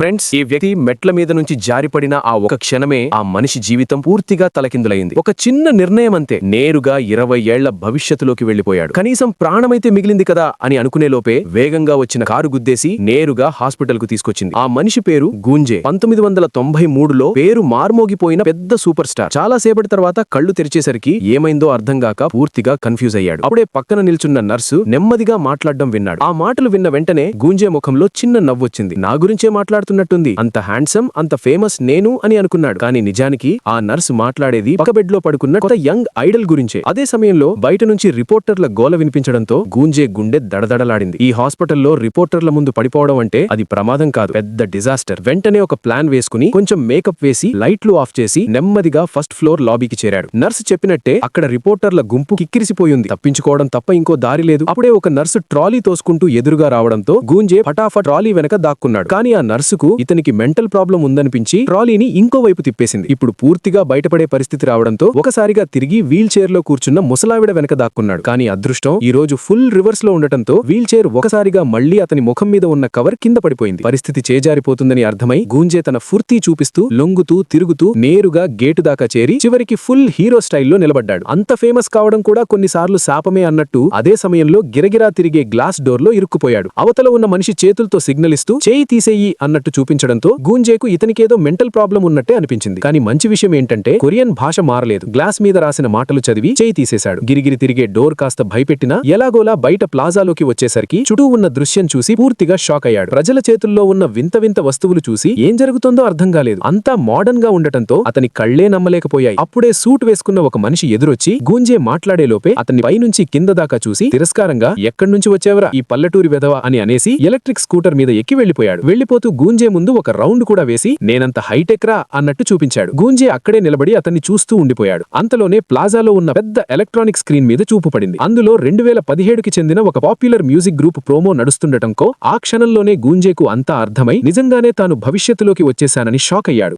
Friends, ఈ వ్యక్తి మెట్ల మీద నుంచి జారిపడిన ఆ ఒక క్షణమే ఆ మనిషి జీవితం పూర్తిగా తలకిందులైంది. ఒక చిన్న నిర్ణయం అంతే నేరుగా 20 ఏళ్ల భవిష్యత్తులోకి వెళ్లిపోయాడు. కనీసం ప్రాణమైతే మిగిలింది కదా అని అనుకునేలోపే వేగంగా వచ్చిన కారు గుద్దేసి నేరుగా హాస్పిటల్ కు తీసుకొచ్చింది. ఆ మనిషి పేరు గూంజే. 1993లో పేరు మార్మోగిపోయిన పెద్ద సూపర్ స్టార్. చాలా సేపటి తర్వాత కళ్ళు తెరిచేసరికి ఏమైందో అర్థం గాక పూర్తిగా కన్ఫ్యూజ్ అయ్యాడు. అప్పుడే పక్కన నిల్చున్న నర్సు నెమ్మదిగా మాట్లాడడం విన్నాడు. ఆ మాటలు విన్న వెంటనే గూంజే ముఖంలో చిన్న నవ్వొచ్చింది. నా గురించే మాట్లాడుతున్నట్టుంది, అంత హ్యాండ్సమ్, అంత ఫేమస్ నేను అని అనుకున్నాడు. కానీ నిజానికి ఆ నర్సు మాట్లాడేది పక్క బెడ్ లో పడుకున్న కొత్త యంగ్ ఐడల్ గురించే. అదే సమయంలో బయట నుంచి రిపోర్టర్ల గోల వినిపించడంతో గూంజే గుండె దడదడలాడింది. ఈ హాస్పిటల్లో రిపోర్టర్ల ముందు పడిపోవడం అంటే అది ప్రమాదం కాదు, పెద్ద డిజాస్టర్. వెంటనే ఒక ప్లాన్ వేసుకుని కొంచెం మేకప్ వేసి లైట్లు ఆఫ్ చేసి నెమ్మదిగా ఫస్ట్ ఫ్లోర్ లాబీకి చేరాడు. నర్సు చెప్పినట్టే అక్కడ రిపోర్టర్ల గుంపు కిక్కిరిసిపోయింది. తప్పించుకోవడం తప్ప ఇంకో దారి లేదు. అప్పుడే ఒక నర్సు ట్రాలీ తోసుకుంటూ ఎదురుగా రావడంతో గూంజే ఫటాఫట్ ట్రాలీ వెనక దాక్కున్నాడు. కానీ ఆ నర్సుకు ఇతనికి మెంటల్ ప్రాబ్లం ఉందనిపించి ట్రాలీని ఇంకో వైపు తిప్పేసింది. ఇప్పుడు పూర్తిగా బయటపడే పరిస్థితి రావడంతో ఒకసారిగా తిరిగి వీల్ చైర్ లో కూర్చున్న ముసలావిడ వెనక దాక్కున్నాడు. కానీ అదృష్టం ఈ రోజు ఫుల్ రివర్స్ లో ఉండటంతో వీల్ చైర్ ఒకసారిగా మళ్లీ అతని ముఖం మీద ఉన్న కవర్ కింద పడిపోయింది. పరిస్థితి చేజారిపోతుందని అర్థమై గూంజే తన ఫుర్తీ చూపిస్తూ లొంగుతూ తిరుగుతూ నేరుగా గేటు దాకా చేరి చివరికి ఫుల్ హీరో స్టైల్లో నిలబడ్డాడు. అంత ఫేమస్ కావడం కూడా కొన్నిసార్లు శాపమే అన్నట్టు అదే సమయంలో గిరగిరా తిరిగే గ్లాస్ డోర్ లో ఇరుక్కుపోయాడు. అవతల ఉన్న మనిషి చేతులతో సిగ్నల్ ఇస్తూ చేయి తీసేయి అన్నట్టు చూపించడంతో గూంజేకు ఇతనికేదో మెంటల్ ప్రాబ్లం ఉన్నట్టే అనిపించింది. కానీ మంచి విషయం ఏంటంటే కొరియన్ భాష మారలేదు. గ్లాస్ మీద రాసిన మాటలు చదివి చేయి తీసేశాడు. గిరిగిరి తిరిగే డోర్ కాస్త భయపెట్టినా ఎలాగోలా బయట ప్లాజాలోకి వచ్చేసరికి చుట్టూ ఉన్న దృశ్యం చూసి పూర్తిగా షాక్ అయ్యాడు. ప్రజల చేతుల్లో ఉన్న వింత వింత వస్తువులు చూసి ఏం జరుగుతుందో అర్థం కాలేదు. అంతా మోడర్న్ గా ఉండటంతో అతని కళ్లే నమ్మలేకపోయాయి. అప్పుడే సూట్ వేసుకున్న ఒక మనిషి ఎదురొచ్చి గూంజే మాట్లాడేలోపే అతన్ని పైనుంచి కింద దాకా చూసి తిరస్కారంగా ఎక్కడ్నుంచి వచ్చేవరా ఈ పల్లెటూరి వెధవా అని అనేసి ఎలక్ట్రిక్ స్కూటర్ మీద ఎక్కి వెళ్లిపోయాడు. వెళ్లిపోతూ గూంజే ముందు ఒక రౌండ్ కూడా వేసి నేనంత హైటెక్ రా అన్నట్టు చూపించాడు. గూంజే అక్కడే నిలబడి అతన్ని చూస్తూ ఉండిపోయాడు. అంతలోనే ప్లాజాలో ఉన్న పెద్ద ఎలక్ట్రానిక్ స్క్రీన్ మీద చూపు పడింది. అందులో 2017కి చెందిన ఒక పాపులర్ మ్యూజిక్ గ్రూప్ ప్రోమో నడుస్తుండటంతో ఆ క్షణంలోనే గూంజేకు అంతా అర్థమై నిజంగానే తాను భవిష్యత్తులోకి వచ్చేశానని షాక్ అయ్యాడు.